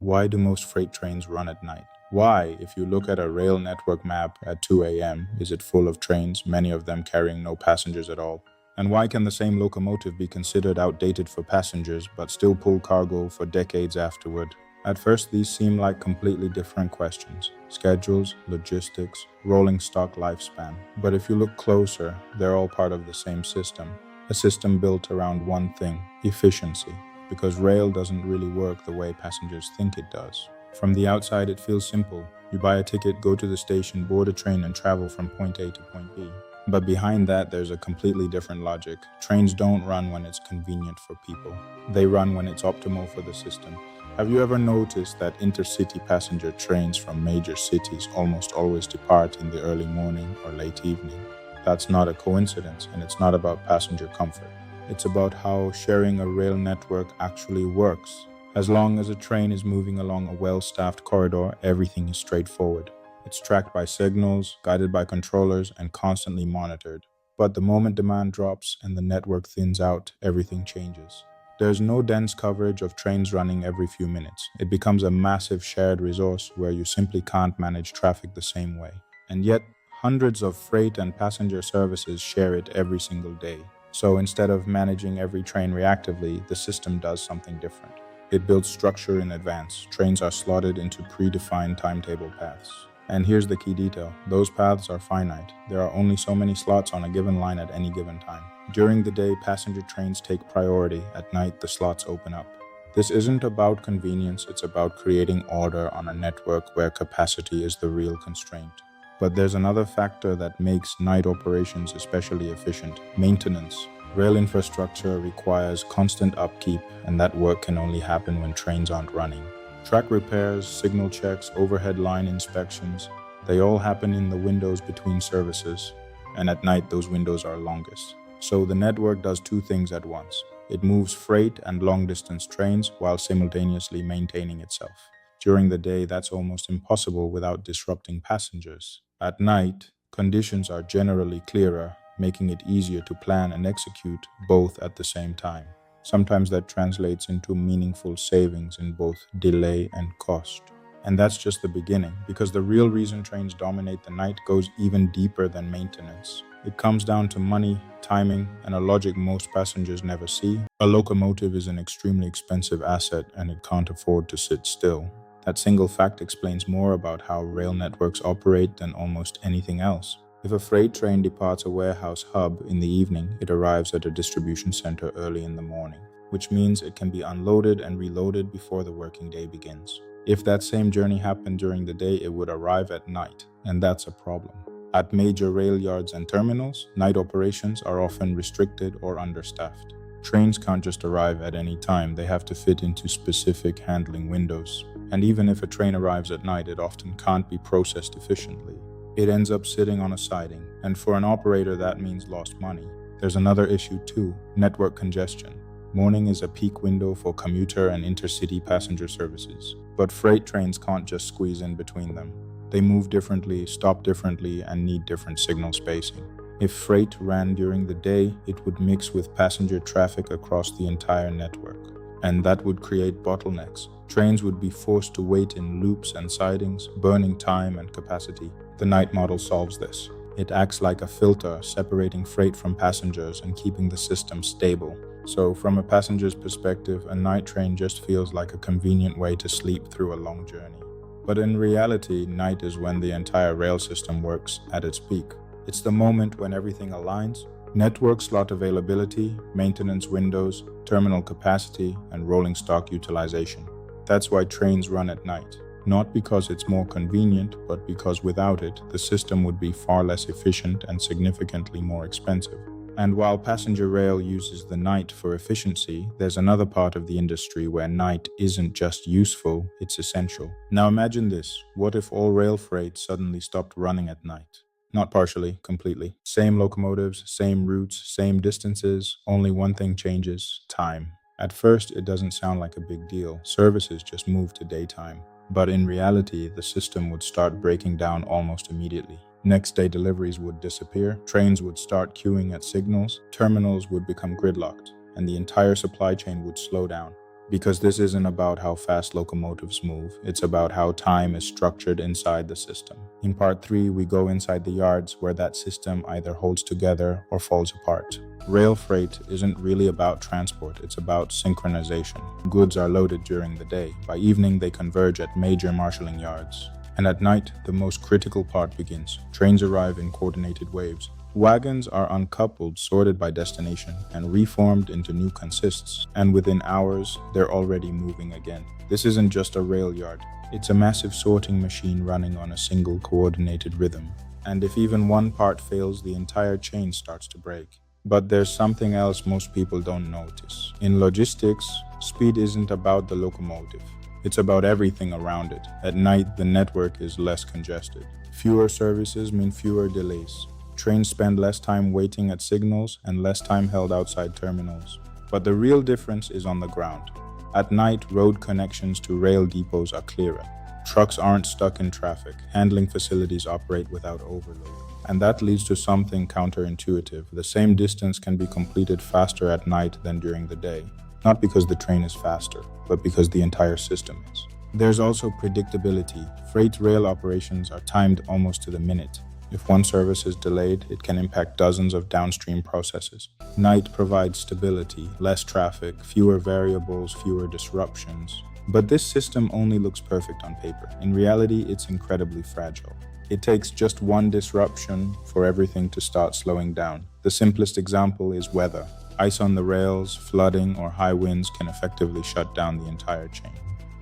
Why do most freight trains run at night? Why, if you look at a rail network map at 2 a.m., is it full of trains, many of them carrying no passengers at all? And why can the same locomotive be considered outdated for passengers but still pull cargo for decades afterward? At first, these seem like completely different questions: schedules, logistics, rolling stock lifespan. But if you look closer, they're all part of the same system. A system built around one thing: efficiency. Because rail doesn't really work the way passengers think it does. From the outside, it feels simple. You buy a ticket, go to the station, board a train, and travel from point A to point B. But behind that, there's a completely different logic. Trains don't run when it's convenient for people. They run when it's optimal for the system. Have you ever noticed that intercity passenger trains from major cities almost always depart in the early morning or late evening? That's not a coincidence, and it's not about passenger comfort. It's about how sharing a rail network actually works. As long as a train is moving along a well-staffed corridor, everything is straightforward. It's tracked by signals, guided by controllers, and constantly monitored. But the moment demand drops and the network thins out, everything changes. There's no dense coverage of trains running every few minutes. It becomes a massive shared resource where you simply can't manage traffic the same way. And yet, hundreds of freight and passenger services share it every single day. So instead of managing every train reactively, the system does something different. It builds structure in advance. Trains are slotted into predefined timetable paths. And here's the key detail: those paths are finite. There are only so many slots on a given line at any given time. During the day, passenger trains take priority. At night, the slots open up. This isn't about convenience, it's about creating order on a network where capacity is the real constraint. But there's another factor that makes night operations especially efficient: maintenance. Rail infrastructure requires constant upkeep, and that work can only happen when trains aren't running. Track repairs, signal checks, overhead line inspections, they all happen in the windows between services, and at night those windows are longest. So the network does two things at once. It moves freight and long-distance trains while simultaneously maintaining itself. During the day, that's almost impossible without disrupting passengers. At night, conditions are generally clearer, making it easier to plan and execute both at the same time. Sometimes that translates into meaningful savings in both delay and cost. And that's just the beginning, because the real reason trains dominate the night goes even deeper than maintenance. It comes down to money, timing, and a logic most passengers never see. A locomotive is an extremely expensive asset, and it can't afford to sit still. That single fact explains more about how rail networks operate than almost anything else. If a freight train departs a warehouse hub in the evening, it arrives at a distribution center early in the morning, which means it can be unloaded and reloaded before the working day begins. If that same journey happened during the day, it would arrive at night, and that's a problem. At major rail yards and terminals, night operations are often restricted or understaffed. Trains can't just arrive at any time, they have to fit into specific handling windows. And even if a train arrives at night, it often can't be processed efficiently. It ends up sitting on a siding, and for an operator that means lost money. There's another issue too: network congestion. Morning is a peak window for commuter and intercity passenger services, but freight trains can't just squeeze in between them. They move differently, stop differently, and need different signal spacing. If freight ran during the day, it would mix with passenger traffic across the entire network, and that would create bottlenecks. Trains would be forced to wait in loops and sidings, burning time and capacity. The night model solves this. It acts like a filter, separating freight from passengers and keeping the system stable. So from a passenger's perspective, a night train just feels like a convenient way to sleep through a long journey. But in reality, night is when the entire rail system works at its peak. It's the moment when everything aligns: network slot availability, maintenance windows, terminal capacity, and rolling stock utilization. That's why trains run at night. Not because it's more convenient, but because without it, the system would be far less efficient and significantly more expensive. And while passenger rail uses the night for efficiency, there's another part of the industry where night isn't just useful, it's essential. Now imagine this: what if all rail freight suddenly stopped running at night? Not partially, completely. Same locomotives, same routes, same distances, only one thing changes: time. At first, it doesn't sound like a big deal. Services just move to daytime. But in reality, the system would start breaking down almost immediately. Next day deliveries would disappear, trains would start queuing at signals, terminals would become gridlocked, and the entire supply chain would slow down. Because this isn't about how fast locomotives move, it's about how time is structured inside the system. In part 3, we go inside the yards where that system either holds together or falls apart. Rail freight isn't really about transport, it's about synchronization. Goods are loaded during the day. By evening, they converge at major marshalling yards. And at night, the most critical part begins. Trains arrive in coordinated waves. Wagons are uncoupled, sorted by destination, and reformed into new consists, and within hours, they're already moving again. This isn't just a rail yard, it's a massive sorting machine running on a single coordinated rhythm. And if even one part fails, the entire chain starts to break. But there's something else most people don't notice. In logistics, speed isn't about the locomotive. It's about everything around it. At night, the network is less congested. Fewer services mean fewer delays. Trains spend less time waiting at signals and less time held outside terminals. But the real difference is on the ground. At night, road connections to rail depots are clearer. Trucks aren't stuck in traffic. Handling facilities operate without overload. And that leads to something counterintuitive. The same distance can be completed faster at night than during the day. Not because the train is faster, but because the entire system is. There's also predictability. Freight rail operations are timed almost to the minute. If one service is delayed, it can impact dozens of downstream processes. Night provides stability, less traffic, fewer variables, fewer disruptions. But this system only looks perfect on paper. In reality, it's incredibly fragile. It takes just one disruption for everything to start slowing down. The simplest example is weather. Ice on the rails, flooding, or high winds can effectively shut down the entire chain.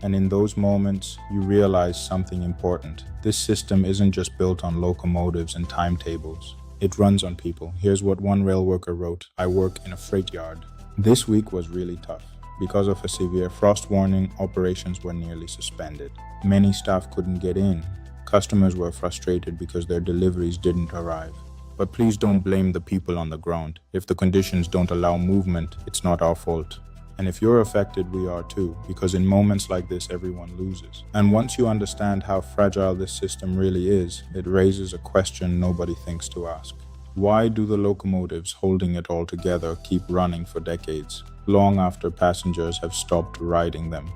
And in those moments, you realize something important. This system isn't just built on locomotives and timetables. It runs on people. Here's what one rail worker wrote: "I work in a freight yard. This week was really tough. Because of a severe frost warning, operations were nearly suspended. Many staff couldn't get in. Customers were frustrated because their deliveries didn't arrive. But please don't blame the people on the ground. If the conditions don't allow movement, it's not our fault. And if you're affected, we are too, because in moments like this, everyone loses." And once you understand how fragile this system really is, it raises a question nobody thinks to ask. Why do the locomotives holding it all together keep running for decades, long after passengers have stopped riding them?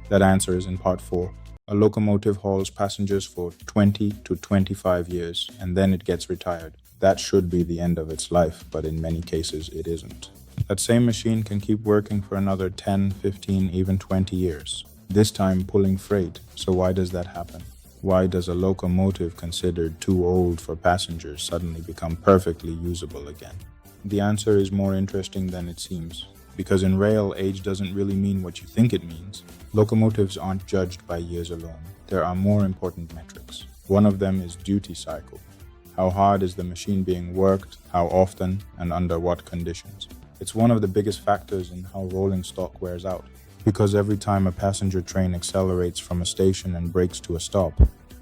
That answer is in part 4. A locomotive hauls passengers for 20 to 25 years, and then it gets retired. That should be the end of its life, but in many cases it isn't. That same machine can keep working for another 10, 15, even 20 years, this time pulling freight. So why does that happen? Why does a locomotive considered too old for passengers suddenly become perfectly usable again? The answer is more interesting than it seems. Because in rail, age doesn't really mean what you think it means. Locomotives aren't judged by years alone. There are more important metrics. One of them is duty cycle. How hard is the machine being worked, how often, and under what conditions? It's one of the biggest factors in how rolling stock wears out. Because every time a passenger train accelerates from a station and brakes to a stop,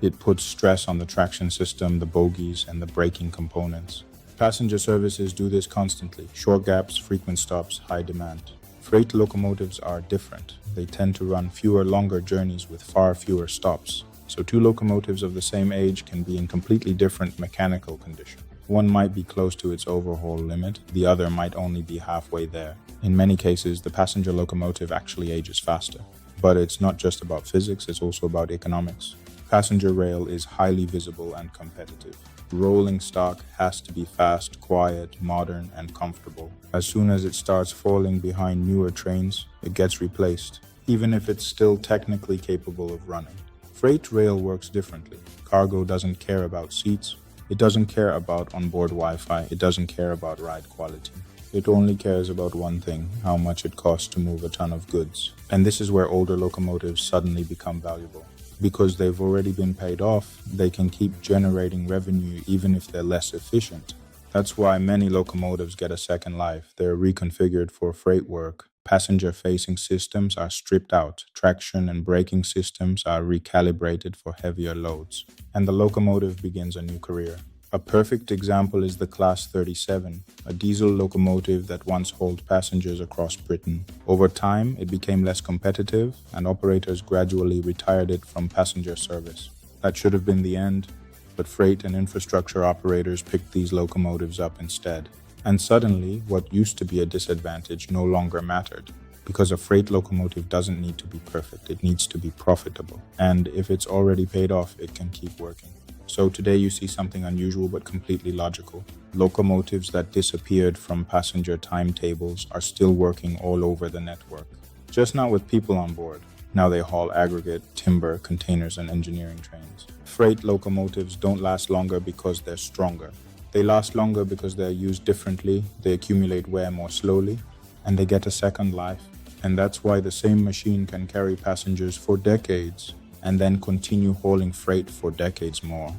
it puts stress on the traction system, the bogies, and the braking components. Passenger services do this constantly. Short gaps, frequent stops, high demand. Freight locomotives are different. They tend to run fewer, longer journeys with far fewer stops. So two locomotives of the same age can be in completely different mechanical condition. One might be close to its overhaul limit, the other might only be halfway there. In many cases, the passenger locomotive actually ages faster. But it's not just about physics, it's also about economics. Passenger rail is highly visible and competitive. Rolling stock has to be fast, quiet, modern, and comfortable. As soon as it starts falling behind newer trains, it gets replaced, even if it's still technically capable of running. Freight rail works differently. Cargo doesn't care about seats. It doesn't care about onboard Wi-Fi. It doesn't care about ride quality. It only cares about one thing: how much it costs to move a ton of goods. And this is where older locomotives suddenly become valuable. Because they've already been paid off, they can keep generating revenue even if they're less efficient. That's why many locomotives get a second life. They're reconfigured for freight work. Passenger-facing systems are stripped out. Traction and braking systems are recalibrated for heavier loads. And the locomotive begins a new career. A perfect example is the Class 37, a diesel locomotive that once hauled passengers across Britain. Over time, it became less competitive, and operators gradually retired it from passenger service. That should have been the end, but freight and infrastructure operators picked these locomotives up instead. And suddenly, what used to be a disadvantage no longer mattered. Because a freight locomotive doesn't need to be perfect, it needs to be profitable. And if it's already paid off, it can keep working. So today you see something unusual but completely logical. Locomotives that disappeared from passenger timetables are still working all over the network. Just not with people on board. Now they haul aggregate, timber, containers, and engineering trains. Freight locomotives don't last longer because they're stronger. They last longer because they're used differently, they accumulate wear more slowly, and they get a second life. And that's why the same machine can carry passengers for decades and then continue hauling freight for decades more.